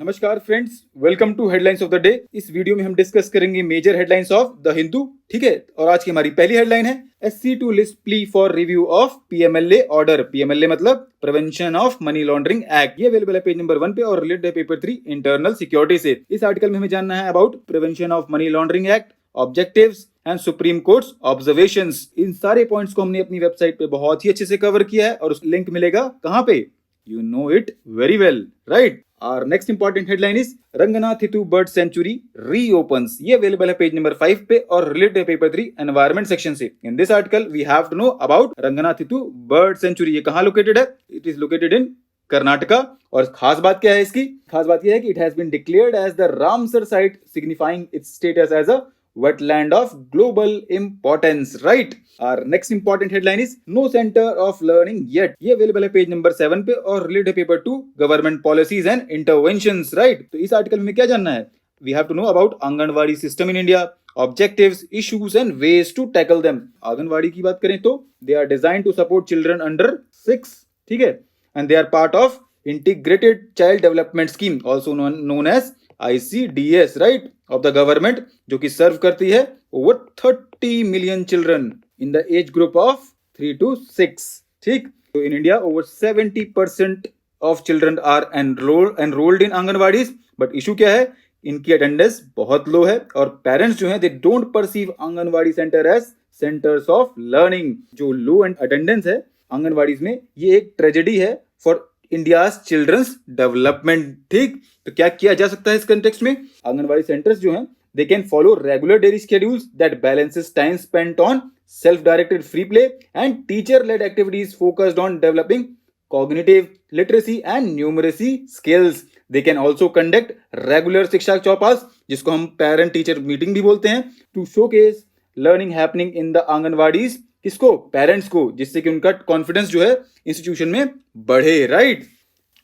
नमस्कार friends, welcome to headlines of the day. इस video में हम डिस्कस करेंगे major headlines of the Hindu. ठीक है, और आज की हमारी पहली हेडलाइन है SC to list plea for review of PMLA order. PMLA मतलब prevention of money laundering act. ये अवेलेबल है पेज नंबर 1 पे और रिलेटेड है पेपर 3 इंटरनल सिक्योरिटी से। इस आर्टिकल में हमें जानना है about prevention of money laundering act, objectives and supreme court's observations. इन सारे पॉइंट्स को हमने अपनी वेबसाइट पे बहुत ही अच्छे से कवर किया है और उस लिंक मिलेगा कहाँ पे? You know it very well, right? Our next important headline is Ranganathitu Bird Sanctuary reopens. ये available है पेज नंबर 5 पे और related है पेपर 3 environment section से। In this article we have to know about Ranganathitu Bird Sanctuary। ये कहाँ located है? It is located in Karnataka. और खास बात क्या है इसकी? खास बात यह है कि it has been declared as the Ramsar site, signifying its status as a wetland of global importance, right? Our next important headline is No Center of Learning Yet। ये अवेलेबल है पेज नंबर 7 पे और related है paper 2 government policies and interventions, right? तो इस article में क्या जानना है? We have to know about Anganwadi system in India, objectives, issues and ways to tackle them. Anganwadi की बात करें तो they are designed to support children under 6, ठीक है, and they are part of integrated child development scheme, also known as ICDS, right, of the government, जो कि serve करती है over 30 million children in the age group of 3 to 6। ठीक, तो in India over 70% of children are enrolled in Anganwadis. But issue क्या है? इनकी attendance बहुत लो है और पेरेंट्स जो हैं they don't perceive Anganwadi center as centers of learning. जो लो अटेंडेंस है आंगनवाड़ीज में, ये एक ट्रेजेडी है फॉर इंडियाज चिल्ड्रंस डेवलपमेंट। ठीक, तो क्या किया जा सकता है इस कंटेक्स्ट में? आंगनवाड़ी सेंटर्स जो हैं they can follow regular daily schedules that balances time spent on self-directed free play and teacher-led activities focused on developing cognitive literacy and numeracy skills. They can also conduct regular शिक्षा चौपाल, जिसको हम parent teacher meeting भी बोलते हैं, to showcase learning happening in the anganwadis. किसको? Parents को, जिससे कि उनका कॉन्फिडेंस जो है इंस्टीट्यूशन में बढ़े, राइट?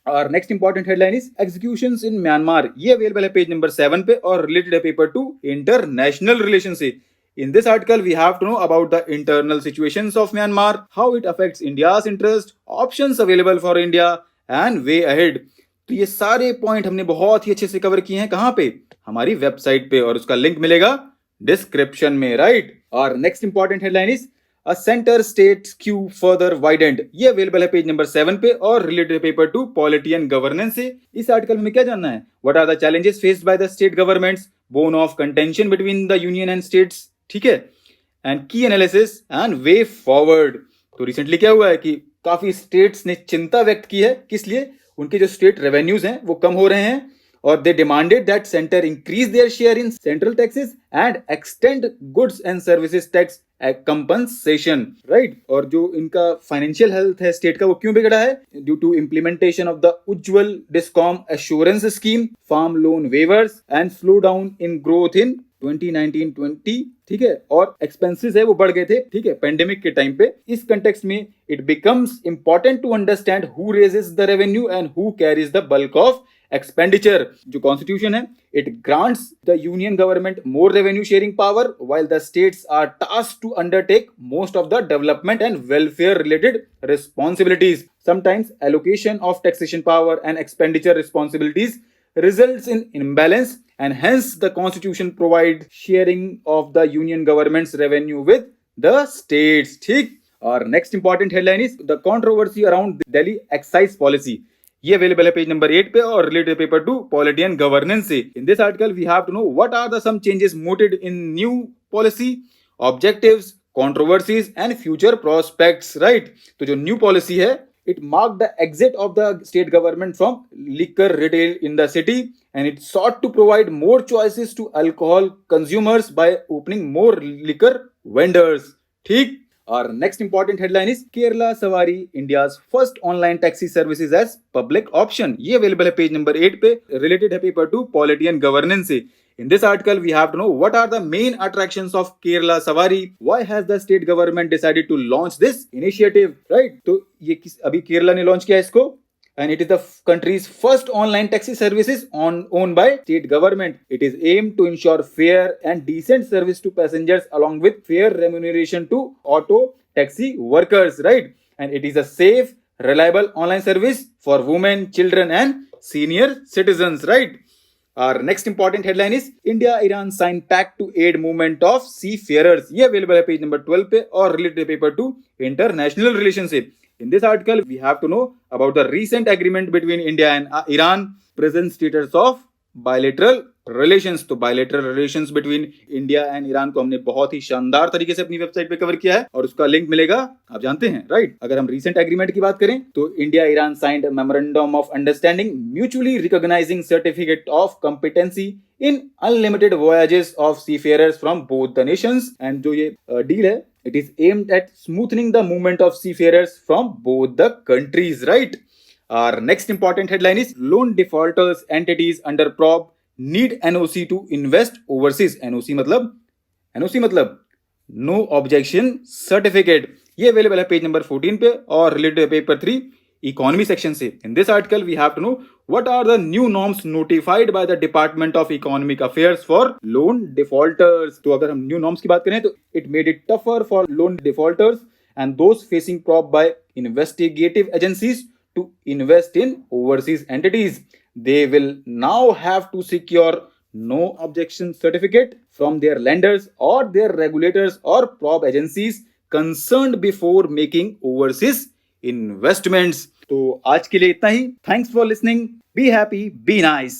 और next important headline is executions in Myanmar. ये अवेलेबल है पेज नंबर 7 पे और रिलेटेड है पेपर 2 इंटरनेशनल रिलेशन से। In this article we have to know about the internal situations of Myanmar, how it affects India's interest, options available for India and way ahead. तो ये सारे point हमने बहुत ही अच्छे से कवर किए हैं। कहाँ पे? हमारी वेबसाइट पे, और उसका लिंक मिलेगा डिस्क्रिप्शन में, राइट? और next important headline is A center state queue further widened। ये अवेलेबल है पेज नंबर 7 पे और related paper 2 polity and governance से। इस आर्टिकल में क्या जानना है? What are the challenges faced by the state governments, bone of contention between the union and states, ठीक है, and key analysis and way forward। तो रिसेंटली क्या हुआ है कि काफी स्टेट्स ने चिंता व्यक्त की है। किस लिए? उनके जो स्टेट रेवेन्यूज हैं वो कम हो रहे हैं और they demanded that center increase their share in central taxes and extend goods and services tax compensation, right? और जो इनका फाइनेंशियल हेल्थ है स्टेट का, वो क्यों बिगड़ा है? Due to implementation of the Ujjwal discom assurance scheme, farm loan waivers and slow down in growth in 2019-20, ठीक है, और एक्सपेंसेस है वो बढ़ गए थे, ठीक है, पेंडेमिक के टाइम पे। इस कंटेक्स्ट में it becomes important to understand who raises the revenue and who carries the bulk of expenditure. जो कॉन्स्टिट्यूशन है, it grants the union government more revenue sharing power while the states are tasked to undertake most of the development and welfare related responsibilities. Sometimes allocation of taxation power and expenditure responsibilities results in imbalance and hence the constitution provide sharing of the union government's revenue with the states। ठीक, और next important headline is the controversy around Delhi excise policy। ये available है page number 8 पे और related paper 2 polity and governance से। In this article we have to know what are the some changes mooted in new policy, objectives, controversies and future prospects, right? तो जो new policy है, it marked the exit of the state government from liquor retail in the city and it sought to provide more choices to alcohol consumers by opening more liquor vendors। ठीक, और next important headline is Kerala Savari, India's first online taxi services as public option। ये available है page number 8 पे, related है paper 2 polity and governance से। In this article, we have to know what are the main attractions of Kerala Savari. Why has the state government decided to launch this initiative? Right? तो ये अभी केरला ने launch किया इसको, and it is the country's first online taxi services owned by state government. It is aimed to ensure fair and decent service to passengers along with fair remuneration to auto taxi workers. Right? And it is a safe, reliable online service for women, children and senior citizens, right? Our next important headline is India-Iran sign pact to aid movement of seafarers. ये available है page number 12 पे और related paper to international relationship. In this article, we have to know about the recent agreement between India and Iran, present status of bilateral relations. तो bilateral relations between India and Iran को हमने बहुत ही शानदार तरीके से अपनी website पे cover किया है और उसका लिंक मिलेगा, आप जानते हैं, राइट? अगर हम रीसेंट एग्रीमेंट की बात करें तो India Iran signed memorandum of understanding mutually recognising certificate of competency in unlimited voyages of seafarers from both the nations. And जो ये डील है, it is aimed at smoothing the movement of seafarers from both the countries, right? Our next important headline is loan defaulters entities under probe need NOC to invest overseas. NOC मतलब no objection certificate. ये available है page number 14 पे और related paper 3 economy section से. In this article we have to know what are the new norms notified by the Department of Economic Affairs for loan defaulters. तो अगर हम new norms की बात करें तो it made it tougher for loan defaulters and those facing probe by investigative agencies to invest in overseas entities. They will now have to secure no objection certificate from their lenders or their regulators or probe agencies concerned before making overseas investments. तो आज के लिए इतना ही. Thanks for listening. Be happy, be nice.